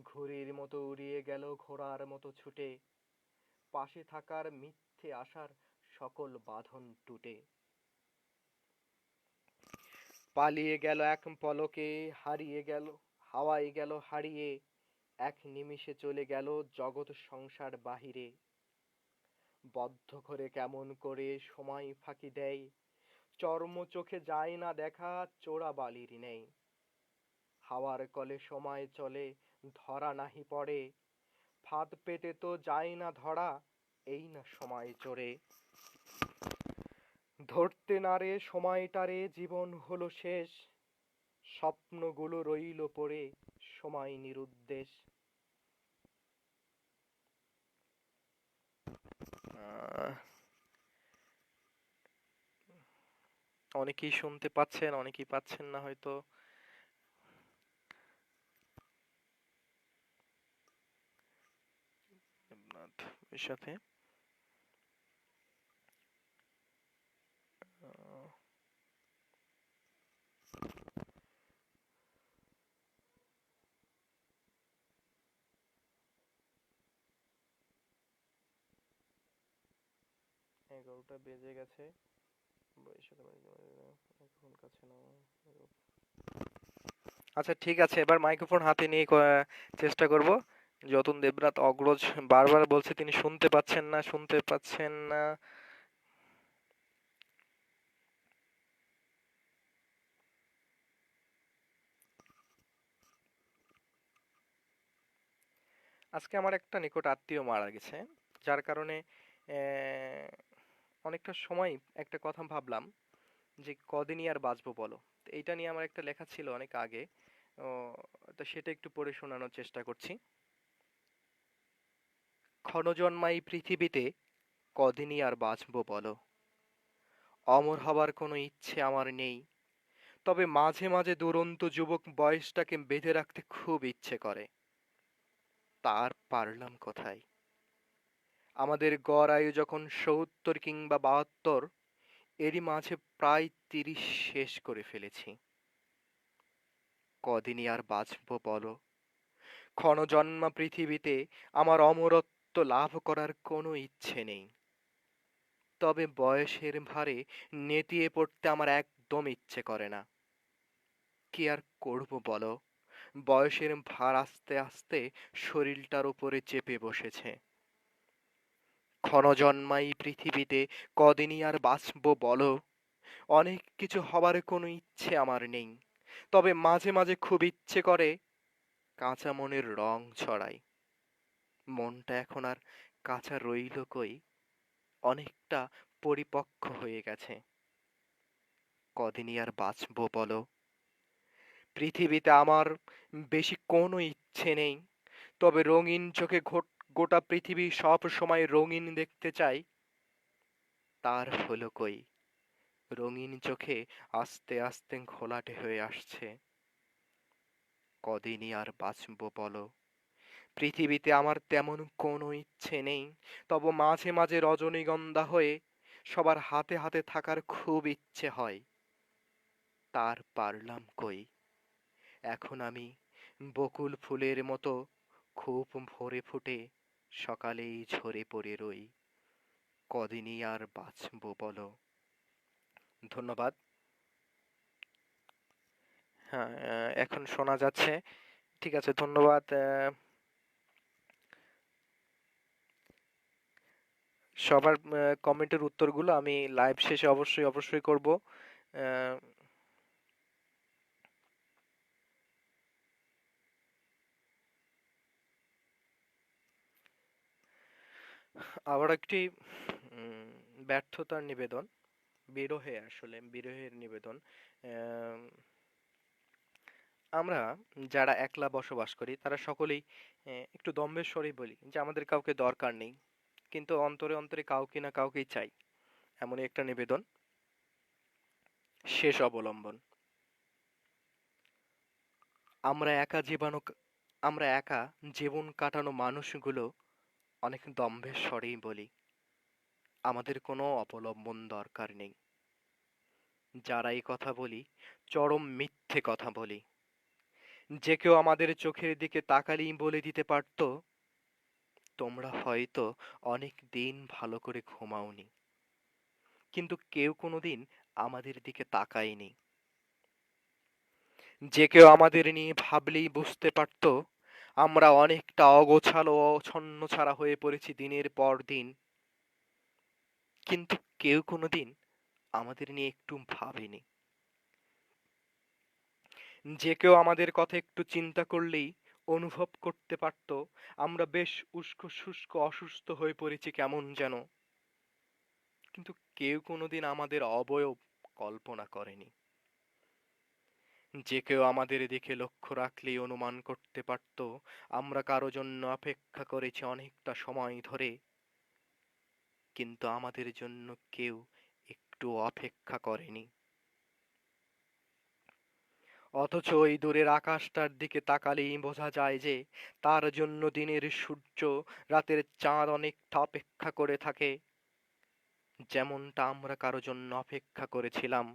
ঘুড়ির মতো উড়িয়ে গেল ঘোড়ার মতো ছুটে, পাশে থাকার মিথ্যে আশার সকল বাঁধন টুটে, পালিয়ে গেল এক পলকে, হারিয়ে গেল হাওয়ায় গেল হারিয়ে, এক নিমিষে চলে গেল জগৎ সংসার বাহিরে, বদ্ধ ঘরে কেমন করে সময় ফাঁকি দেয়, চর্ম চোখে যায় না দেখা, চোরা বালির নেই, হাওয়ার কলে সময় চলে ধরা নাহি পড়ে, ফাঁদ পেতে তো যায় না ধরা, এই না সময় চোরে, ধরতে না রে সময়টারে জীবন হলো শেষ, স্বপ্নগুলো রইল পড়ে সময় নিরুদ্দেশ। আহ, অনেকেই শুনতে পাচ্ছেন, অনেকেই পাচ্ছেন না হয়তো। দেবনাথ এর সাথে আহ, 11টা বেজে গেছে। এখন কাছে না। আচ্ছা ঠিক আছে, এবার মাইক্রোফোন হাতে নিয়ে চেষ্টা করব। যতন দেবরাত অগ্রজ বারবার বলছে তিনি শুনতে পাচ্ছেন না, শুনতে পাচ্ছেন না। আজকে আমার একটা নিকট আত্মীয় মারা গেছে, যার কারণে আহ, অনেকটা সময় একটা কথা ভাবলাম যে কদিনই আর বাঁচবো বলো। তো এইটা নিয়ে আমার একটা লেখা ছিল অনেক আগে। ও, তো সেটা একটু পড়ে শোনানোর চেষ্টা করছি। ক্ষণজন্মাই পৃথিবীতে কদিনই আর বাঁচবো বলো। অমর হবার কোনো ইচ্ছে আমার নেই, তবে মাঝে মাঝে দুরন্ত যুবক বয়সটাকে বেঁধে রাখতে খুব ইচ্ছে করে। তার পারলাম কোথায়? আমাদের গড় আয়ু যখন ৭০ কিংবা ৭২, এরই মাঝে প্রায় ৩০ শেষ করে ফেলেছি। কদিনই আর বাঁচবো বলো। ক্ষণজন্মা পৃথিবীতে আমার অমরত্ব লাভ করার কোনো ইচ্ছে নেই, তবে বয়সের ভারে নেতিয়ে পড়তে আমার একদম ইচ্ছে করে না। কি আর করব বলো, বয়সের ভার আস্তে আস্তে শরীরটার উপরে চেপে বসেছে। ক্ষণজন্মাই পৃথিবীতে কদিনই আর বাঁচবো বলো। অনেক কিছু হবার কোনো ইচ্ছে আমার নেই, তবে মাঝে মাঝে খুব ইচ্ছে করে কাঁচা মনের রং ছড়াই। মনটা এখন আর কাঁচা রইল কই, অনেকটা পরিপক্ক হয়ে গেছে। কদিনই আর বাঁচবো বলো। পৃথিবীতে আমার বেশি কোনো ইচ্ছে নেই, তবে রঙিন চোখে গোটা পৃথিবী সব সময় রঙিন দেখতে চাই। তার হলো কই, রঙিন চোখে আস্তে আস্তে ঘোলাটে হয়ে আসছে। কদিনই আর বাঁচবো বলো। পৃথিবীতে আমার তেমন কোনো ইচ্ছে নেই, তবে মাঝে মাঝে রজনীগন্ধা হয়ে সবার হাতে হাতে থাকার খুব ইচ্ছে হয়। তার পারলাম কই। এখন আমি বকুল ফুলের মতো খুব ভোরে ফুটে সকালেই ঝরে পড়ে রই। কদিনই আর বাঁচবো বলো। ধন্যবাদ। হ্যাঁ, এখন শোনা যাচ্ছে। ঠিক আছে, ধন্যবাদ। সবার কমেন্টের উত্তরগুলো আমি লাইভ শেষে অবশ্যই অবশ্যই করব। আহ, আবার একটি ব্যর্থতার নিবেদন, বিরহের নিবেদন। আহ, আমরা যারা একলা বসবাস করি তারা সকলেই একটু দম্ভের স্বরেই বলি যে আমাদের কাউকে দরকার নেই, কিন্তু অন্তরে অন্তরে কাউকে না কাউকেই চাই। এমনই একটা নিবেদন, শেষ অবলম্বন। আমরা একা জীবাণু আমরা একা জীবন কাটানো মানুষগুলো অনেক দম্ভের স্বরেই বলি আমাদের কোনো অবলম্বন দরকার নেই। যারা এই কথা বলি চরম মিথ্যে কথা বলি। যে কেউ আমাদের চোখের দিকে তাকালেই বলে দিতে পারতো, তোমরা হয়তো অনেক দিন ভালো করে ঘুমাওনি। কিন্তু কেউ কোনোদিন আমাদের দিকে তাকায়নি। যে কেউ আমাদের নিয়ে ভাবলেই বুঝতে পারতো আমরা অনেকটা অগোছালো ও ছন্নছাড়া হয়ে পড়েছি দিনের পর দিন। কিন্তু কেউ কোনোদিন আমাদের নিয়ে একটু ভাবেনি। যে কেউ আমাদের কথা একটু চিন্তা করলেই অনুভব করতে পারতো আমরা বেশ উস্কো শুষ্ক অসুস্থ হয়ে পড়েছি কেমন যেন। কিন্তু কেউ কোনোদিন আমাদের অবয়ব কল্পনা করেনি। যে কেউ আমাদের দিকে লক্ষ্য রাখলেই অনুমান করতে পারত আমরা কারো জন্য অপেক্ষা করেছি অনেকটা সময় ধরে, কিন্তু আমাদের জন্য কেউ একটু অপেক্ষা করেনি। অথচ ওই দূরের আকাশটার দিকে তাকালেই বোঝা যায় যে তার জন্য দিনের সূর্য রাতের চাঁদ অনেকটা অপেক্ষা করে থাকে, যেমনটা আমরা কারো জন্য অপেক্ষা করেছিলাম।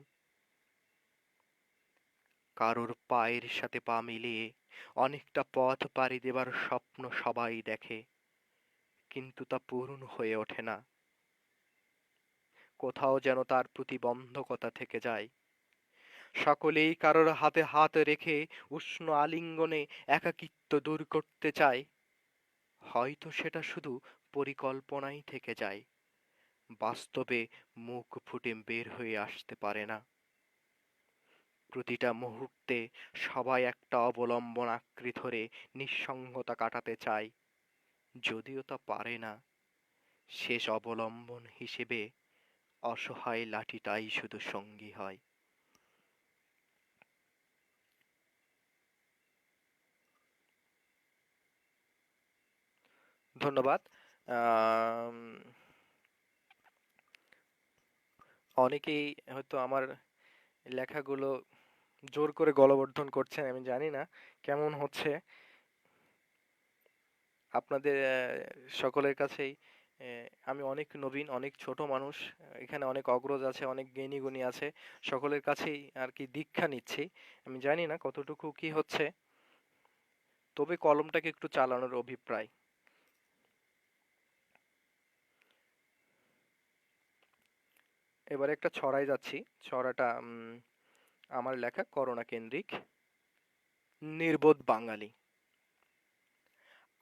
কারোর পায়ের সাথে পা মিলিয়ে অনেকটা পথ পাড়ি দেবার স্বপ্ন সবাই দেখে, কিন্তু তা পূরণ হয়ে ওঠে না। কোথাও যেন তার প্রতিবন্ধকতা থেকে যায়। সকলেই কারোর হাতে হাত রেখে উষ্ণ আলিঙ্গনে একাকিত্ব দূর করতে চায়। হয়তো সেটা শুধু পরিকল্পনাই থেকে যায়, বাস্তবে মুখ ফুটে বের হয়ে আসতে পারে না। প্রতিটা মুহূর্তে সবাই একটা অবলম্বন আঁকড়ে ধরে নিঃসঙ্গতা কাটাতে চায়, যদিও তা পারে না। শেষ অবলম্বন হিসেবে অসহায় লাঠিটাই শুধু সঙ্গী হয়। ধন্যবাদ। আম, অনেকেই হয়তো আমার লেখাগুলো জোর করে গলবর্ধন করছেন, আমি জানি না কেমন হচ্ছে। আপনাদের সকলের কাছেই আমি অনেক নবীন, অনেক ছোট মানুষ, এখানে অনেক অগ্রজ আছে, অনেক জ্ঞানী গুণী আছে, সকলের কাছেই আর কি দীক্ষা নিচ্ছি। আমি জানি না কতটুকু কি হচ্ছে, তবে কলমটাকে একটু চালানোর অভিপ্রায়। এবারে একটা ছড়ায় যাচ্ছি। ছড়াটা আমার লেখা, করোনা কেন্দ্রিক। নির্বোধ বাঙালি।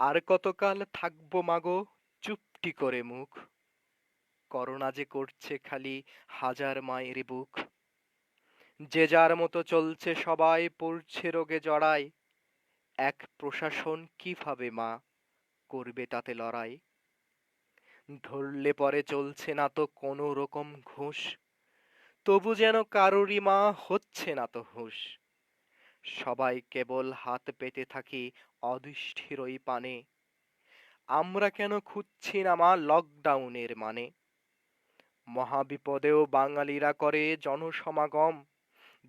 আর কতকাল থাকবো মাগো চুপটি করে মুখ, করোনা যে করছে খালি হাজার মায়ের বুক। যে যার মতো চলছে সবাই পড়ছে রোগে জড়ায়, এক প্রশাসন কিভাবে মা করবে তাতে লড়াই। ধরলে পরে চলছে না তো কোনো রকম ঘুষ, তবু যেন কারোরই মা হচ্ছে না তো হুঁশ। সবাই কেবল হাত পেতে থাকি অদৃষ্টির ওই পানে, আমরা কেন খুঁজছি না মা লকডাউনের মানে। মহাবিপদেও বাঙালিরা করে জনসমাগম,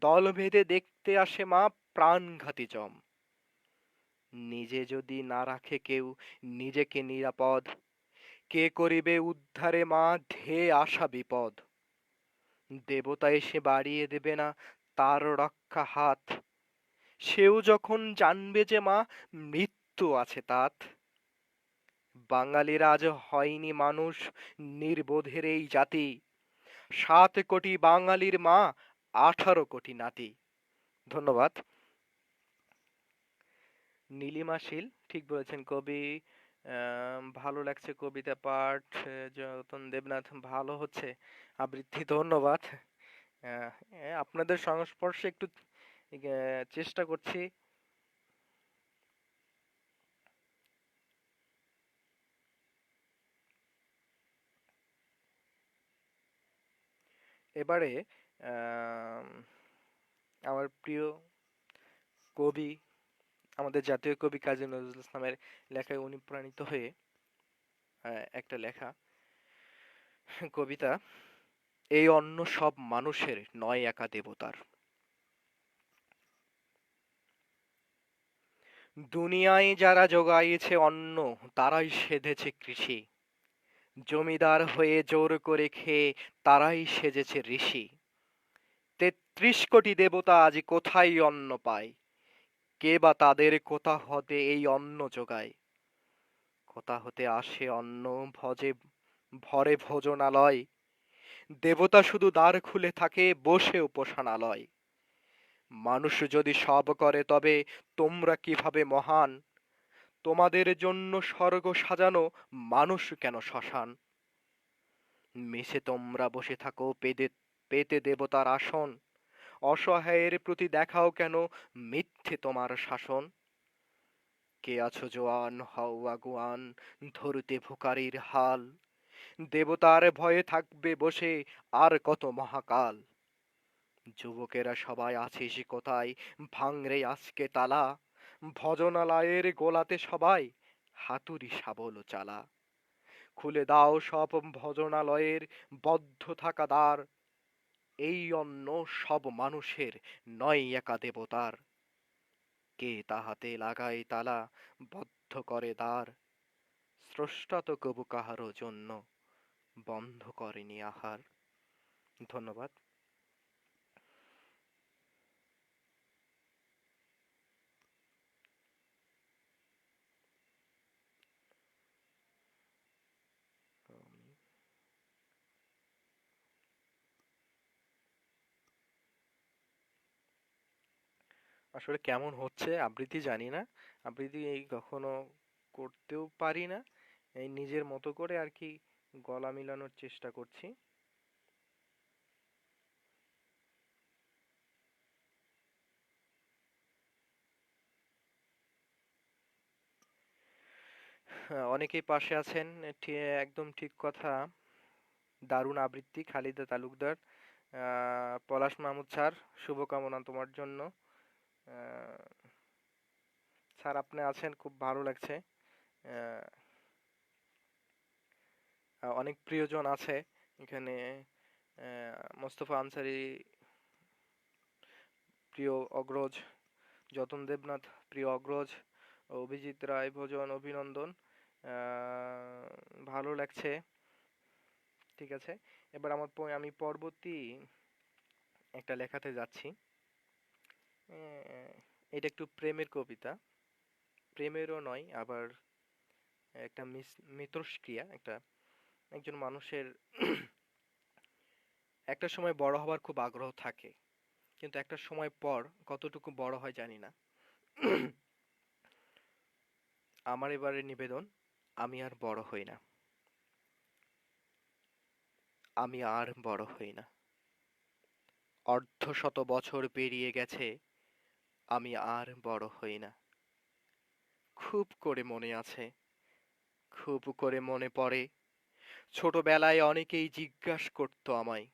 দলভেদে দেখতে আসে মা প্রাণঘাতী জম। নিজে যদি না রাখে কেউ নিজেকে নিরাপদ, কে করিবে উদ্ধারে মা ধেয়ে আসা বিপদ। দেবতা এসে বাড়িয়ে দেবে না তার রক্ষা হাত, সেও যখন জানবে যে মা মৃত্যু আছে তাত। বাঙালির আজ হয়নি মানুষ, নির্বোধের এই জাতি, 7 কোটি বাঙালির মা 18 কোটি নাতি। ধন্যবাদ। নীলিমা শীল, ঠিক বলেছেন কবি। ভালো লাগছে কবিতা পাঠ। যতন দেবনাথ, ভালো হচ্ছে আবৃত্তি, ধন্যবাদ। আপনাদের সংস্পর্শে একটু চেষ্টা করছি। এবারে আম, আমার প্রিয় কবি, আমাদের জাতীয় কবি কাজী নজরুল ইসলামের লেখায় অনুপ্রাণিত হয়ে একটা লেখা কবিতা, এই অন্ন সব মানুষের নয় একা দেবতার। দুনিয়ায় যারা জোগাইছে অন্ন, তারাই সেধেছে কৃষি, জমিদার হয়ে জোর করে খেয়ে তারাই সেজেছে ঋষি। 33 কোটি দেবতা আজ কোথায় অন্ন পায়, কে বা তাদের কোথা হতে এই অন্ন যোগায়। কোথা হতে আসে অন্ন ভজে ভরে ভোজনালয়, দেবতা শুধু দ্বার খুলে থাকে বসে উপাসনালয়। মানুষ যদি সব করে তবে তোমরা কিভাবে মহান, তোমাদের জন্য স্বর্গ সাজানো, মানুষ কেন শ্মশান। মেসে তোমরা বসে থাকো পেতে পেতে দেবতার আসন, অসহায়ের প্রতি দেখাও কেন মিথ্যে তোমার শাসন। কে আছো জোয়ান হও আগুয়ান, ধরতে ভুকারির হাল, দেবতার ভয়ে থাকবে বসে আর কত মহাকাল। যুবকেরা সবাই আছিস কোথায়, ভাঙরে আজকে তালা, ভজনালয়ের গোলাতে সবাই হাতুড়ি শাবল চালা। খুলে দাও সব ভজনালয়ের বদ্ধ থাকা দ্বার, এই অন্ন সব মানুষের নয় একা দেবতার। কে তাহাতে লাগায় তালা, বদ্ধ করে দ্বার, স্রষ্টা তো কবু কাহারও জন্য বন্ধ করেনি আহার। ধন্যবাদ। আসলে কেমন হচ্ছে আবৃত্তি জানি না। আবৃত্তি এই কখনো করতেও পারি না। এই নিজের মতো করে আর কি গলা মিলানোর চেষ্টা করছি। হ্যাঁ, অনেকেই পাশে আছেন। একদম ঠিক কথা। দারুণ আবৃত্তি খালিদা তালুকদার। পলাশ মাহমুদ স্যার, শুভকামনা তোমার জন্য। আহ, স্যার আপনি আছেন, খুব ভালো লাগছে। আহ, অনেক প্রিয়জন আছে এখানে। মোস্তফা আনসারী, প্রিয় অগ্রজ, যতন দেবনাথ, প্রিয় অগ্রজ, অভিজিৎ রায় ভোজন, অভিনন্দন। আহ, ভালো লাগছে। ঠিক আছে, এবার আমি পরবর্তী একটা লেখাতে যাচ্ছি। আহ, এটা একটু প্রেমের কবিতা। প্রেমেরও নয়, আবার একটা মিথস্ক্রিয়া। একজন মানুষের একটা সময় বড় হবার খুব আগ্রহ থাকে, কিন্তু একটা সময় পর কতটুকু বড় হয় জানি না। আমার এবারে নিবেদন, আমি আর বড় হই না। আমি আর বড় হই না। অর্ধশত বছর পেরিয়ে গেছে, আমি আর বড় হই না। খুব করে মনে আছে, খুব করে মনে পড়ে, ছোটবেলায় অনেকেই জিজ্ঞাসা করতো আমায়,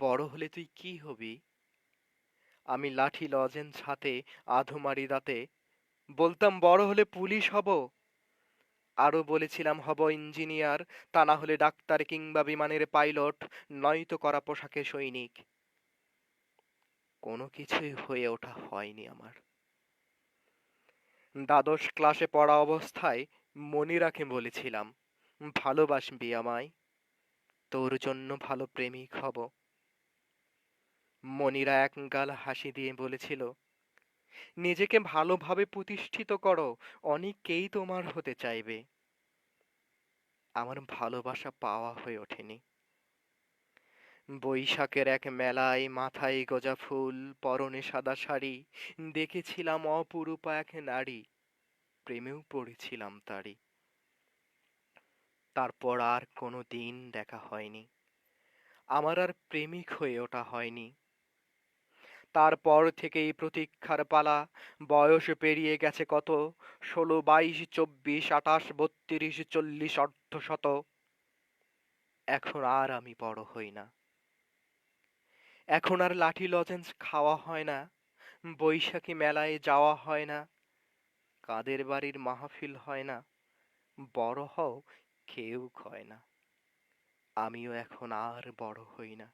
বড় হলে তুই কি হবি? আমি লাঠি লজেন্স হাতে, আধুমারি দাঁতে বলতাম বড় হলে পুলিশ হব। আরো বলেছিলাম হব ইঞ্জিনিয়ার, তা না হলে ডাক্তার কিংবা বিমানের পাইলট, নয়তো করা পোশাকে সৈনিক। কোনো কিছুই হয়ে ওঠা হয়নি আমার। দ্বাদশ ক্লাসে পড়া অবস্থায় মনিরাকে বলেছিলাম, ভালোবাসবি আমায়, তোর জন্য ভালো প্রেমিক হব। মনিরা একগাল হাসি দিয়ে বলেছিল, নিজেকে ভালোভাবে প্রতিষ্ঠিত করো, অনেকেই তোমার হতে চাইবে। আমার ভালোবাসা পাওয়া হয়ে ওঠেনি। বৈশাখের এক মেলায় মাথায় গজা ফুল, পরনে সাদা শাড়ি, দেখেছিলাম অপরূপা এক নারী, প্রেমেও পড়েছিলাম তারই। তারপর আর কোনো দিন দেখা হয়নি, আমার আর প্রেমিক হয়ে ওঠা হয়নি। তারপর থেকেই প্রতীক্ষার পালা। বয়স পেরিয়ে গেছে কত, ১৬, ২২, ২৪, ২৮, ৩২, ৪০, অর্ধশত। এখন আর আমি বড় হই না। এখন আর লাঠি লজেন্স খাওয়া হয় না, বৈশাখী মেলায় যাওয়া হয় না, কাদের বাড়ির মাহফিল হয় না। বড় হও, কেউ কয় না। আমিও এখন আর বড় হই না।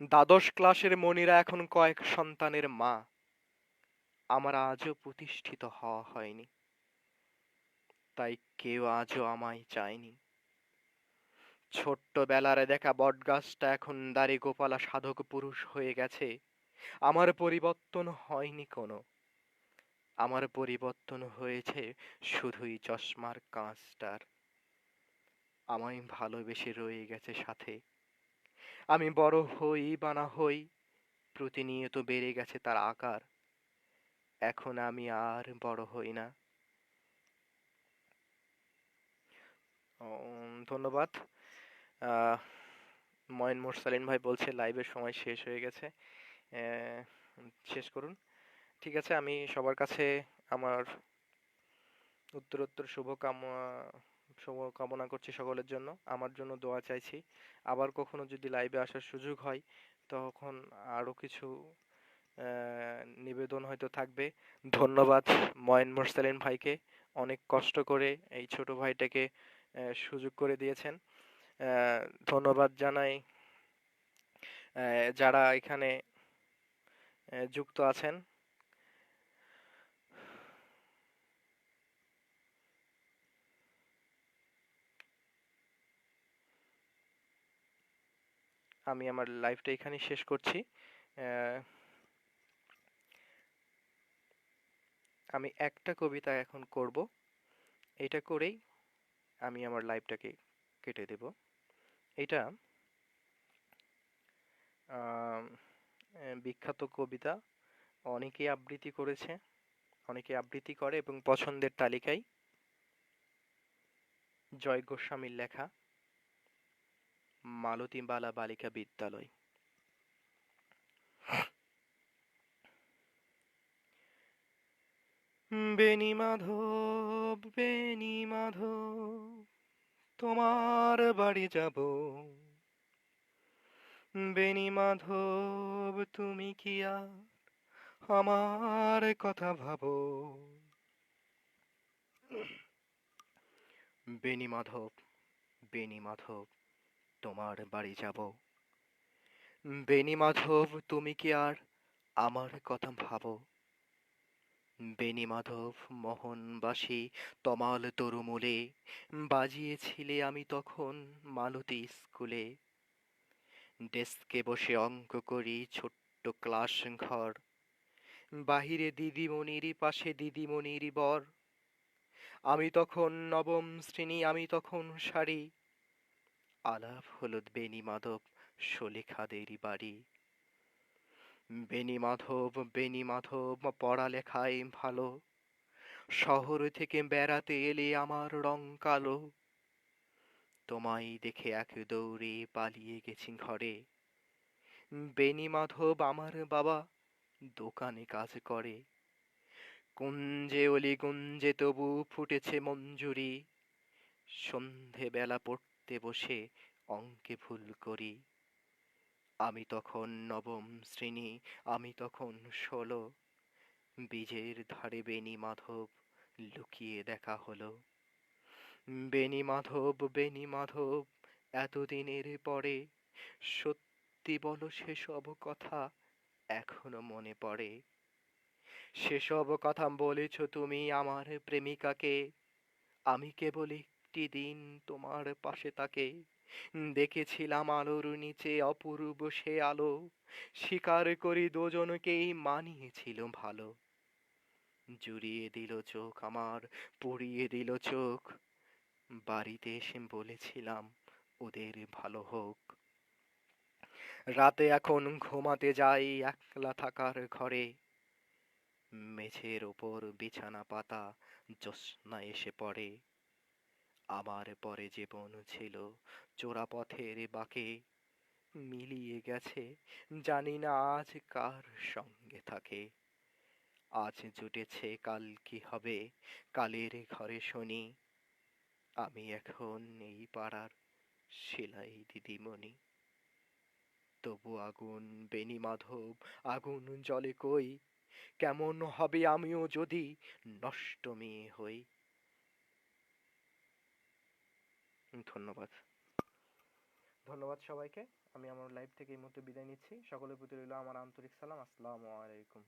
দ্বাদশ ক্লাসের মনিরা এখন কয়েক সন্তানের মা। আমার আজও প্রতিষ্ঠিত হওয়া হয়নি, তাই কেউ আজও আমায় চায়নি। ছোট্টবেলার দেখা বটগাছটা এখন দাড়ি গোপালা সাধক পুরুষ হয়ে গেছে। আমার পরিবর্তন হয়নি কোনো। আমার পরিবর্তন হয়েছে শুধুই চশমার কাঁচটার। আমায় ভালোবেসে রয়ে গেছে সাথে। আমি বড় হই বা না হই, প্রতিনিয়ত বেড়ে গেছে তার আকার। এখন আমি আর বড় হই না। ধন্যবাদ। আহ, ময়েন মোরসালিন ভাই বলছে লাইভের সময় শেষ হয়ে গেছে। আহ, শেষ করুন। ঠিক আছে, আমি সবার কাছে আমার উত্তরোত্তর শুভকামনা করছি সকলের জন্য। আমার জন্য দোয়া চাইছি। আবার কখনো যদি লাইভে আসার সুযোগ হয়, তখন আরো কিছু নিবেদন হয়তো থাকবে। ধন্যবাদ ময়েন মোরসালিন ভাইকে, অনেক কষ্ট করে এই ছোট ভাইটাকে সুযোগ করে দিয়েছেন। আহ, ধন্যবাদ জানাই যারা এখানে যুক্ত আছেন। আমি আমার লাইভটা এখানেই শেষ করছি। আহ, আমি একটা কবিতা এখন করব, এটা করেই আমি আমার লাইভটাকে কেটে দেব। এটা আম, বিখ্যাত কবিতা। অনেকেই আবৃত্তি করেছে, অনেকে আবৃত্তি করে এবং পছন্দের তালিকায় জয় গোস্বামীর লেখা মালতীবালা বালিকা বিদ্যালয়। বেণী মাধব, বেণী মাধব, তোমার বাড়ি যাব। বেণী মাধব, তুমি কি আর আমার কথা ভাবো। বেণী মাধব, বেণী মাধব, তোমার বাড়ি যাব। বেণী মাধব, তুমি কি আর আমার কথা ভাবো। বেণী মাধব, মোহনবাসী তমাল তরুমূলে বাজিয়েছিলে আমি তখন মালতী স্কুলে। ডেস্কে বসে অঙ্ক করি ছোট্ট ক্লাস ঘর, বাহিরে দিদিমণির পাশে দিদিমণির বর। আমি তখন নবম শ্রেণী, আমি তখন সারি, আলাপ হলো বেণী মাধব সলিখাদেরই বাড়ি। বেণী মাধব, বেণী মাধব, পড়ালেখায় ভালো, শহর থেকে বেড়াতে এলে আমার রং কালো। তোমায় দেখে এক দৌড়ে পালিয়ে গেছি ঘরে। বেণী মাধব, আমার বাবা দোকানে কাজ করে। কুঞ্জে অলি কুঞ্জে তবু ফুটেছে মঞ্জুরি, সন্ধেবেলা পড়তে বসে অঙ্কে ভুল করি। আমি তখন নবম শ্রেণী, আমি তখন 16, বীজের ধারে বেণী মাধব লুকিয়ে দেখা হলো। বেণী মাধব, বেণী মাধব, এতদিনের পরে সত্যি বলো সেসব কথা এখনো মনে পড়ে। সেসব কথা বলেছ তুমি আমার প্রেমিকাকে, আমি কেবল একটি দিন তোমার পাশে তাকে দেখেছিলাম আলোর নিচে অপূর্ব সে আলো। স্বীকার করি দুজনকেই মানিয়েছিল ভালো। জুড়িয়ে দিল চোখ আমার, পুড়িয়ে দিল চোখ, বাড়িতে এসে বলেছিলাম ওদের ভালো হোক। রাতে এখন ঘুমাতে যাই একলা থাকার ঘরে, মেঝের ওপর বিছানা পাতা জ্যোৎস্না এসে পড়ে। আমার পরে জীবন ছিল চোরাপথের বাঁকে, মিলিয়ে গেছে জানি না আজ কার সঙ্গে থাকে। আজ জুটেছে কাল কি হবে, কালের ঘরে শুনি, আমি এখন এই পাড়ার সেলাই দিদিমণি। তবু আগুন বেণী মাধব, আগুন জ্বলে কই, কেমন হবে আমিও যদি নষ্ট মেয়ে হই। ধন্যবাদ। ধন্যবাদ সবাইকে। আমি আমার লাইভ থেকে এই মুহূর্তে বিদায় নিচ্ছি। সকলের প্রতি রইল আমার আন্তরিক সালাম। আসসালামু আলাইকুম।